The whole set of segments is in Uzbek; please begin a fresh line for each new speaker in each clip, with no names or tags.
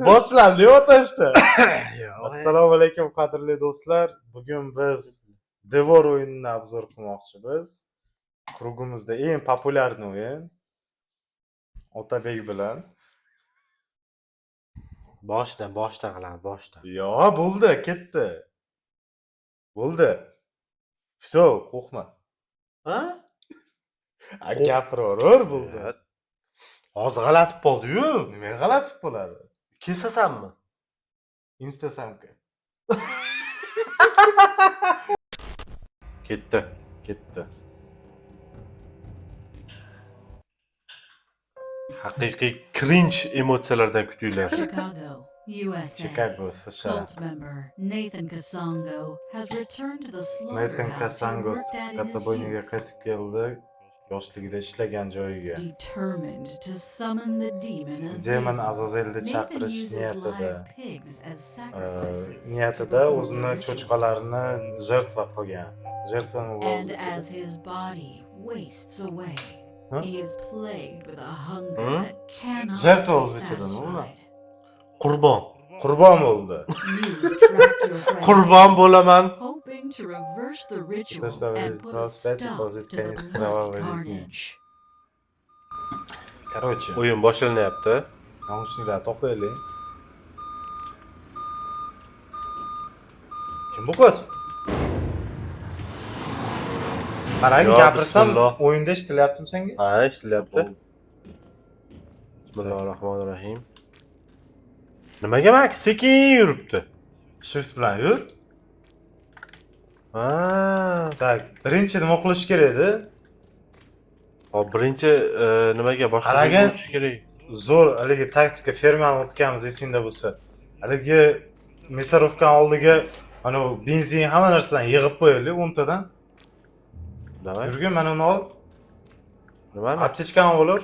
Boshlar ne o'tashdi? Assalomu alaykum qadrli do'stlar. Bugun biz Devor o'yinini obzor qilmoqchimiz. Krugimizda eng populyarni o'yin. Otabek bilan.
Boshdan qilamiz, boshdan.
Yo, bo'ldi, ketdi. Bo'ldi. Всё, qo'rqma.
Ha?
Gapiraver, bo'ldi.
Hozir g'alatib qoldi-yu.
Nima g'alatib bo'ladi?
Kesasanmi?
Instasamka.
Ketdi. Haqiqiy cringe emotsiyalardan kutinglar.
Chicago, USA.
Chicago, США.
Cult member Nathan Kasango has returned to the
Nathan
slaughterhouse he
Kasango
worked at in his
Kataboniyaga
youth,
qaytib keldi. Yoshligida ishlagan joyiga.
determined to summon the demon
Demon
Azazel.
Azazelni
Nathan
chaqirish
uses
niyatida
live pigs as sacrifices
niyatida
to
o'zini
perform rituals.
cho'chqalarini jertva qilgan. Jertvani
And as his body wastes away,
Huh?
he is plagued with a hunger
Huh?
that cannot
Жертва
be
o'zbekchada nima?
satisfied.
Qurbon.
Qurbon bo'ldi.
You've tracked your friend
Qurbon bo'laman.
hoping to reverse the ritual
Dostawy
and put a
transfer
stop
deposit
to the
koniec
bloody
kровавой резни.
carnage.
Короче,
O'yin boshlanyapti.
naushniklar toplaylik. Kim bu qiz? Qarang,
Yo,
gapirsam
bismillah.
o'yinda eshitilyaptimi senga?
Ha, eshitilyapti. Bismillahirrohmanirrohim. Nimaga mak sekin yuribdi?
Shift bilan yur.
Ha.
Tak, birinchi nima qilish kerak edi?
Hop, birinchi nimaga boshqa
Qaragin.
o'tish kerak?
Zo'r haligi taktika fermani o'tganmiz esingda bo'lsa. Haligi mesarovkan oldiga ana benzin hamma narsadan yig'ib qo'yaylik 10 tadan.
Davay.
Yurgin, mana uni ol.
Nimani?
Aptechkani olur.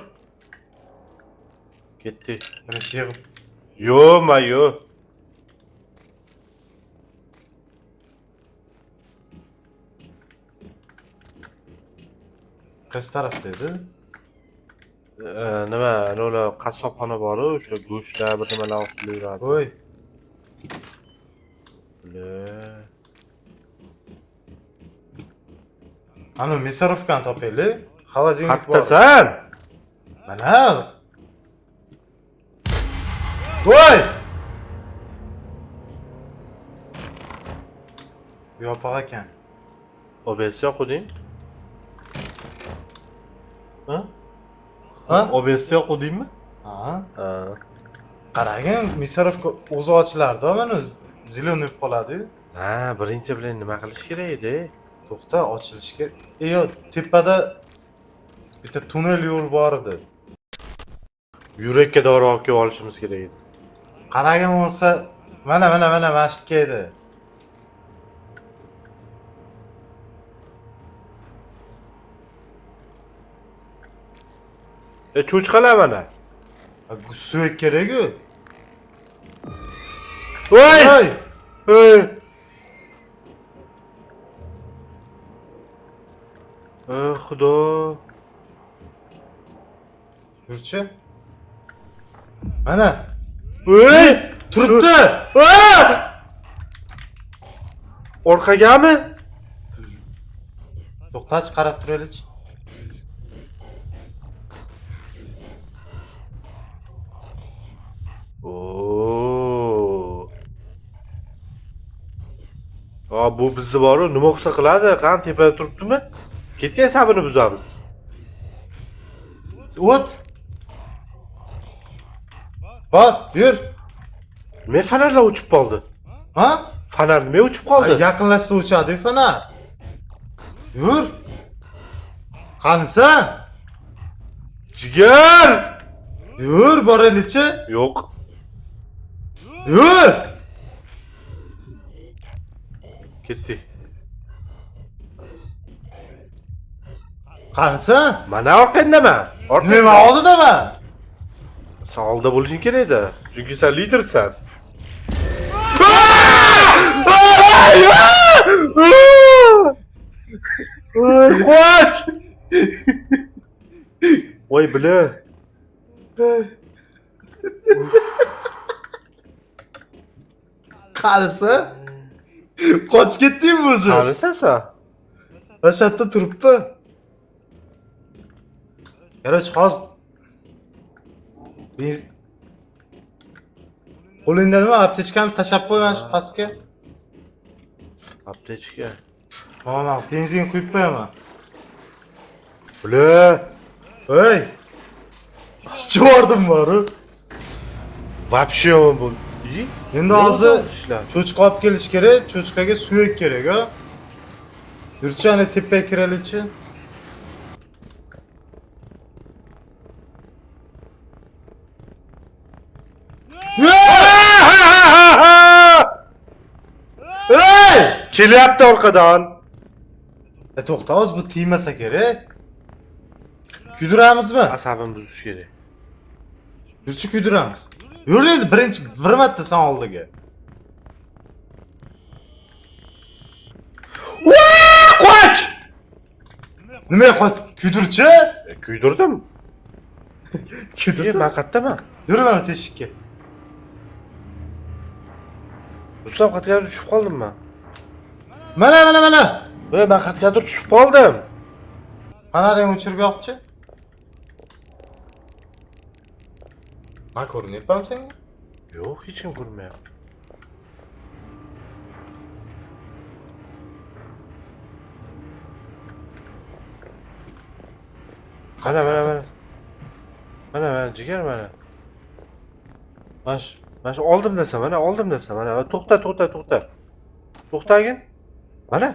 Ketdi.
Birinchi yig'ib.
Yo.
Qaysi tarafda edi?
Nima, ular qassobxona bor-ku, o'sha go'shtlar bir nimalar ostida yuradi.
Voy, ana mesarovkani topaylik. Xolodilnik bor.
Qattasan?
Mana. Voy! Yopiq ekan.
OBS yoqding? Ha?
Ha?
OBS yoqdingmi?
Ha.
Ha.
Qaragin, mesarovka o'zi ochilardi, mana ziloniy bo'lib qoladi-yu.
Ha, birinchi bilan nima qilish kerak edi?
To'xta, ochilish kerak. Yo, tepada bitta tunnel yo'l bor edi.
Yurakka dori olib kelib olishimiz kerak edi.
Qaragin bo'lsa, mana masjidga edi.
Cho'chqalar mana.
Suyak kerak-ku.
Voy! Ey! Xudo.
Yurchi. Mana.
Ey!
Turibdi.
Orqagami?
To'xtachi, qarab turaylik.
Oo. Bu bizni boru nima qilsa qiladi? Qan tepada turibdimi? Ketgan sabini buzamiz.
O't. Bor, yur.
Nima fonarlar o'chib qoldi?
Ha?
Fonar nima o'chib qoldi?
Yaqinlashsa o'chadi fonar. Yur. Qanisan?
Jigar!
Yur, boraylikchi.
Yo'q.
Yur.
Ketdi.
Qanisan?
Mana orqandaman.
Nima oldidaman?
Sen oldida bo'lishing kerak edi. Chunki sen lidersan. Qoch! Voy bila.
Qalsa? Qochib ketdingmi o'zi?
Qanisansa?
Tashlatda turibdi. Короче, hozir qo'lingda nima aptechkani tashlab qo'yman shu pastga.
Aptechka.
Mana benzin quyib qo'yaman.
Bula.
Ey! Qascha bordim bor-ku.
Вообще bu.
Endi hozir cho'chqa olib kelish kerak, cho'chqaga suyak kerak, ha? Yurchi ana tepaga kiralichi. Ey!
Kelyapti orqadan.
To'xta, hozir bu tiymasa kerak. Kuydiramizmi?
Asabim buzish kerak.
Yurchi kuydiramiz. Yur endi bir marta sen oldiga.
Qoch!
Nimaga qoch? Kuydirchi?
Kuydirdim.
Kuydirdi.
Men qayerdaman?
Yur mana teshikka.
Rustam qayergadir tushib qoldim men.
Mana.
Men qayergadir tushib qoldim.
Fanaring o'chirib yoqchi. Men ko'rinyapman senga?
Yo'q, hech kim ko'rmayapti. Mana. Mana jigar mana. Mana shu oldim desam, mana to'xta. To'xtagin. Mana.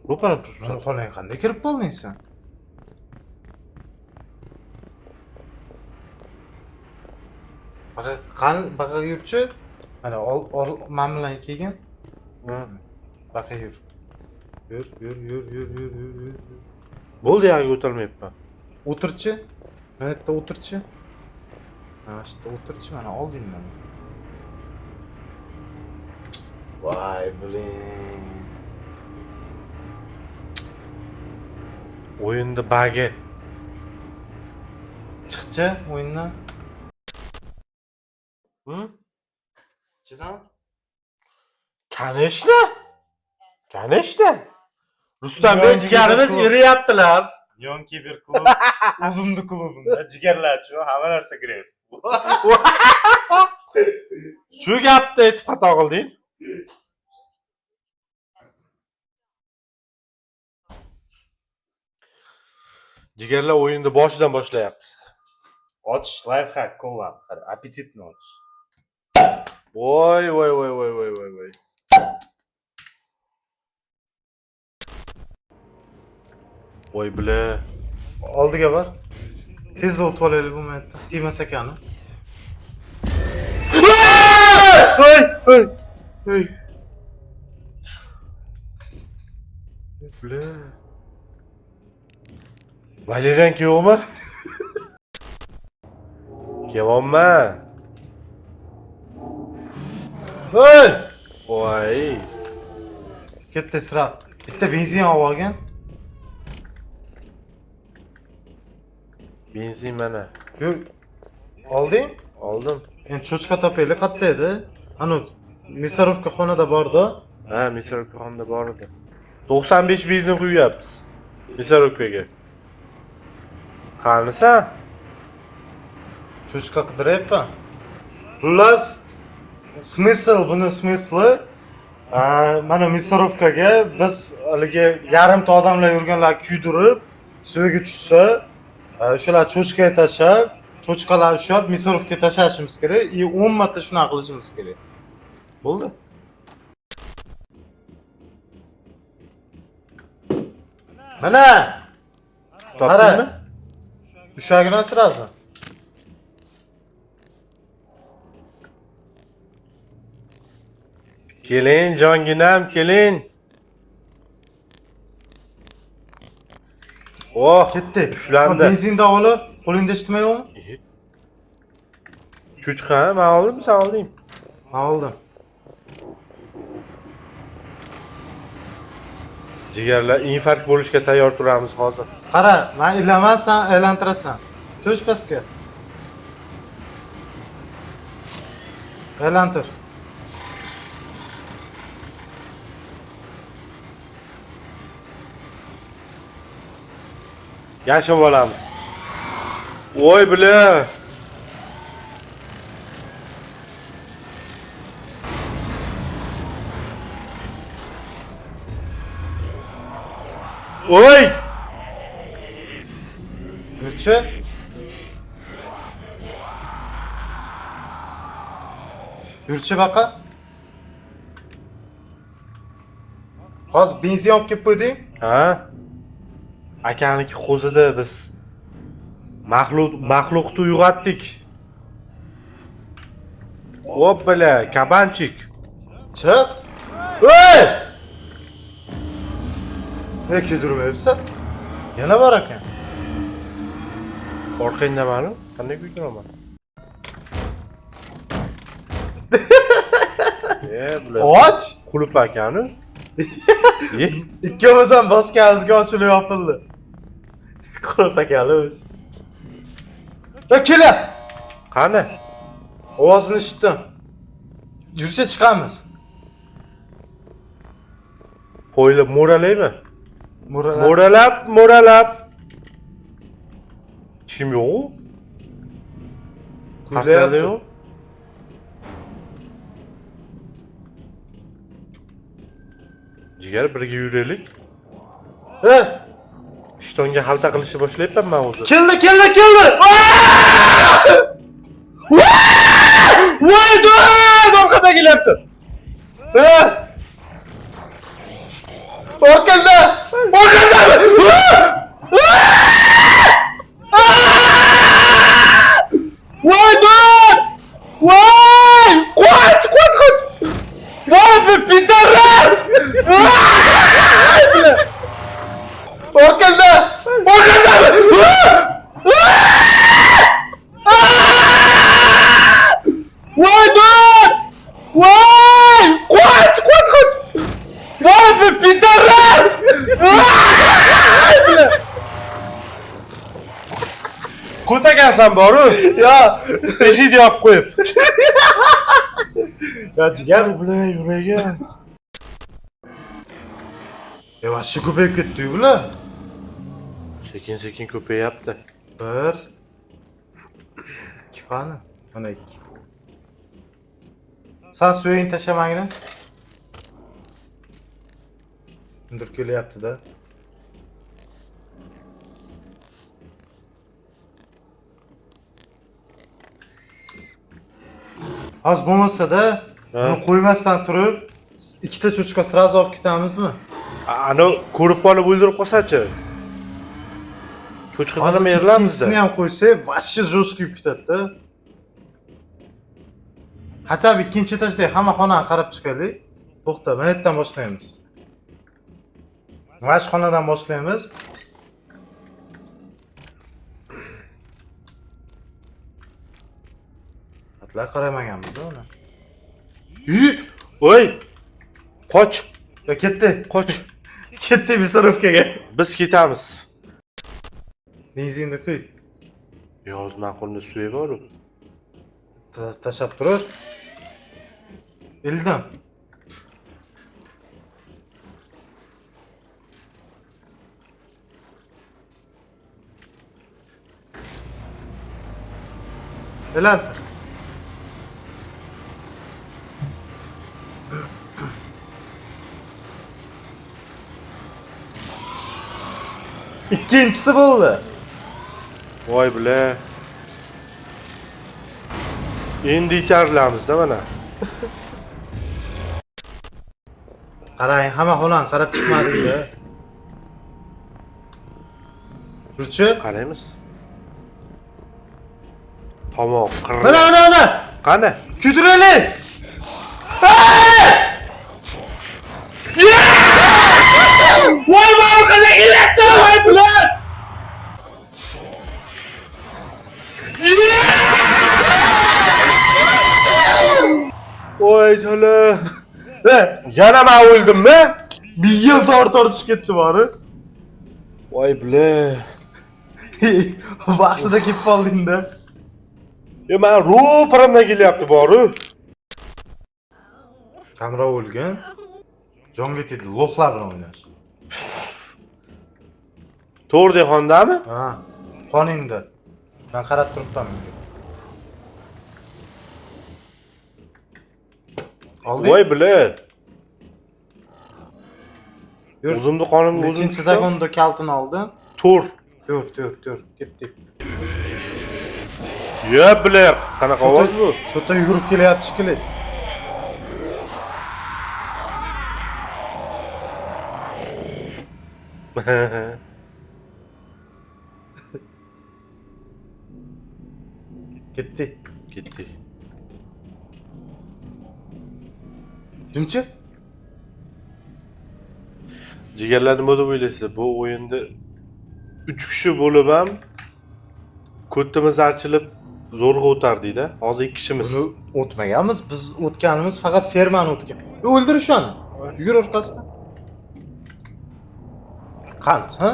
Ro'param turibsan.
Mana xonaga qanday kirib qolding sen? Baqa yurchi. Mana men bilan kelgin. Baqa yur. Yur.
Bo'ldi, yo'q o'tolmayapman.
O'tirchi. Mana yerda o'tirchi. Mana shu yerda o'tirchi, mana oldingdan. Voy, blin.
O'yinda bagi.
Chiqchi o'yindan. Chizam?
Kanishda. Rustamjon jigarimiz eriyaptilar.
Yonki bir klub, uzumli klubunda jigarlarchi, hamma narsa kiradi.
Shu gapni aytib xato qilding. Jigarlar o'yinni boshidan boshlayapmiz.
Och, lifehack qo'llan. Qara, appetitni och.
Voy. Voy bile.
Oldiga bor. Tezda o'tib olaylik bu momentda. Tiymasa ekani.
Hey. Bile. Valerian yo'qmi? Kelyapman.
Hey!
Voy.
Ketdi sirab. Bitta benzin olib olgan.
Benzin mana.
Yur. Olding?
Oldim.
Endi cho'chqa topaylik. Qayerda edi? Ana Misarovka xonada bor-da.
Ha, Misarovka xonada bor edi. 95 benzin quyapmiz. Misarovkaga. Qanisa?
Cho'chqa qidiryapman. Xullas, buni smysli mana Misarovkaga biz haligi yarimta odamlar yurganlar kuydirib, suviga tushsa, o'shalar cho'chqaga tashlab, cho'chqalar ushlab Misarovkaga tashlashimiz kerak. 10 marta shunaqa qilishimiz kerak. Bo'ldi. Mana!
Topdingmi?
Ushagini sirasi.
Keling, jonginam, keling. Oh,
Ketdi.
ushlandi.
Benzinda olib, qo'lingda eshitmayapmi?
Cho'chqa, men oldim, sen olding.
Men oldim.
Jigarlar infarkt bo'lishga tayyor turamiz hozir.
Qara, men ilaman, sen aylantirasan. To'sh pastga. Aylantir.
Yashab olamiz. Voy bile. Oy!
Yurchi. Yurchi baqa. Hozir benzin olib kelib qo'yding.
Ha? Akaniki qo'zida biz maxluqni uyg'otdik. Hoppala, kabanchik.
Chiq. Ey! Ne kuydirmayapsan? Yana bor ekan.
Orqangda ma'lum? Qanday kuydiraman? Bular
Och!
qulub akani.
Ikkovimiz ham bosganimizga ochilib yopildi. Qulf akalish. Kela!
Qani?
Ovozini eshitdim. Yursa chiqamiz.
Qo'ylab mo'ralaymi?
Mo'ralab.
Mo'ralab. Kim yo'q? Qasrada yo'q. Jigar birga yuraylik. Ishtonga xalta qilishni boshlayapman men o'zi.
Keldi!
Voy do'm! Orqadan kelyapti.
Orqada!
Voy do'm! Voy! Qoch! Voy bu pidaras!
Orqada!
Voy do'm! Voy! Qoch! Voy bu pidaras! Ko'tagansan boru.
Ya!
Eshik yopib qo'yib.
Ya jigar.
Bular yuragan.
Vashchi ko'payib ketdi-yu bular.
Sekin ko'payapti.
1 2 qani? Mana 2. Sen suyayni tashamangni. Undir kelyapti-da. Az bo'lmasa-da, buni qo'ymasdan turib, ikkita cho'chqa sразу olib ketamizmi?
Ana ko'rib qolib o'ldirib qolsa-chi? Cho'chqadan ham yerlamizda.
Ikkinchisini ham qo'ysak, vashchi jo'st kuyib ketadi-da. Hatto ikkinchi etajda hamma xonani qarab chiqaylik. To'xta, mana yerdan boshlaymiz. Mana shu xonadan boshlaymiz. Atlar qaramaganmiz-da uni.
Voy! Qoch!
Ya ketdi.
Qoch!
Ketdi Misorovkaga.
Biz ketamiz.
Benzinni quy.
Yo'q, men qo'lda suvi bor-ku.
Tashab turib. Ildim. Elantir. İkincisi bo'ldi.
Voy bile. Endi yetarlamiz-da mana.
Qarang, hamma xonani qarab chiqmadik-da. Yurchi?
Qaraymiz. Tomoq qirra.
Mana.
Qani?
Kuydiraylik.
Voy orqada kelyapti, voy bular! Voy chala. Yana men o'ldimmi?
Bir yil tortishib ketdi bari.
Voy bile.
Vaqtida kelib qolding-da.
Men ro'paramdan kelyapti boru.
Kamera o'lgan. Jonga tegdi, lo'qlar bilan o'ynash.
To'g'ri dehqondami?
Ha, qoningda. Men qarab turibman bunga. Oldi.
Voy bilat.
Yur.
O'zimni qonimga o'zim
Nechinchi
tutsam,
zagonda kaltini oldin?
to'rt.
Tur, ketdik.
Ya bilat, qanaqa ovoz bu?
Cho'ta yurib kelyapti shekilli. Ketdik.
Ketdik.
Jimchi?
Jigarlar nima deb o'ylaysiz? Bu o'yinda 3 kishi bo'lib ham ko'timiz archilib zo'rg'a o'tardikda. Hozir 2 kishimiz.
Buni o'tmaganmiz. Biz o'tganimiz faqat fermani o'tgan. O'ldirish shuni. Yugur orqasidan. Qani, ha?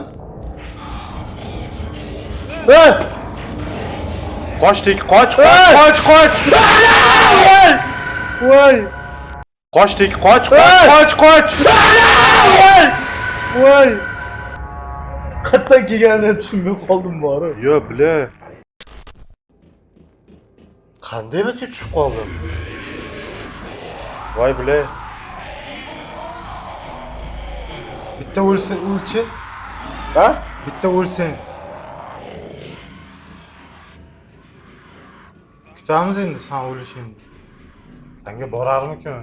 Qochdik, qoch. Voy! Qochdik, qoch.
Voy! Qayerdan kelganini tushunmay qoldim bori.
Yo, bila. Qanday betga tushib qoldim? Voy bila.
Bitta o'lchi.
Ha?
Bitta o'lsang. Kutamiz endi sen o'lishingni. Senga borarmikin?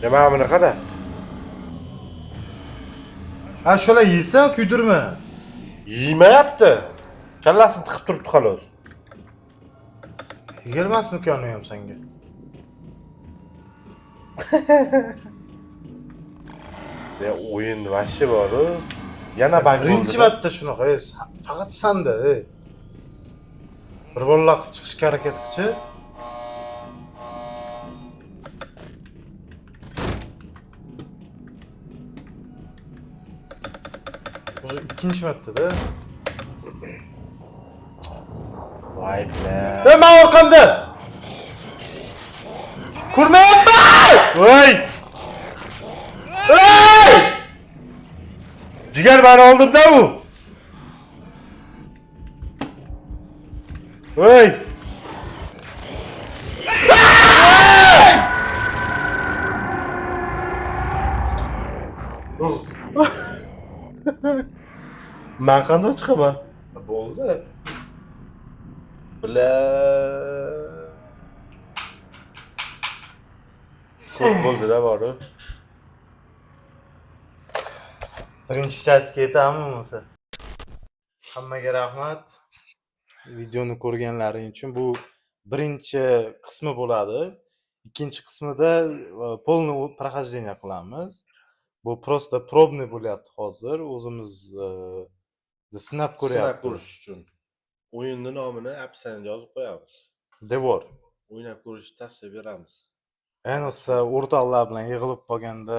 Nima bunaqada?
Ha, shular yeysan, kuydirma.
Yeymayapti. Kallasini tiqib turibdi xolos.
Tegilmasmikan uni ham senga?
Ya o'yin vashi bor-ku. Yana bak
Birinchi marta shunaqa, faqat sanda, Bir bolalar qilib chiqishga harakat qilchi. O'sha ikkinchi martada.
Voy bila.
Men orqamda. Ko'rmayapman!
Voy! Jigar beni oldimda u. Voy! Men qanday chiqaman?
Bo'ldi.
Bila. Ko'p bo'ldi-da bori.
Birinchi частьga yetamiz bo'lsa. Hammaga rahmat. Videoni ko'rganlaring uchun bu birinchi qismi bo'ladi. Ikkinchi qismida полный прохождение qilamiz. Bu просто пробный bo'lyapti hozir. O'zimiz sinab ko'ryapmiz.
ko'rish uchun. O'yinning nomini opsiyaga yozib qo'yamiz.
Devor.
O'ynab ko'rishni tavsiya beramiz.
Ayniqsa o'rtoqlar bilan yig'ilib qolganda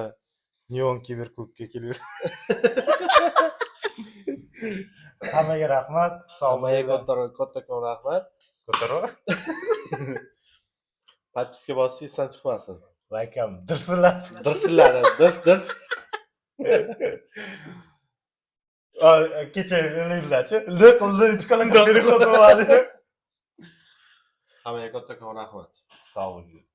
Neon Kiberklubga kelib. Hammaga rahmat.
Hammaga kattakon rahmat.
Ko'tarib.
Podpiska bossangiz esdan chiqmasin.
Laykam dirsillab.
Dirsilladi, dirs.
Kecha o'yinlarchi. Liqildi, chiqalang berib qo'yadi.
Hammaga kattakon rahmat.
Sog' bo'ling.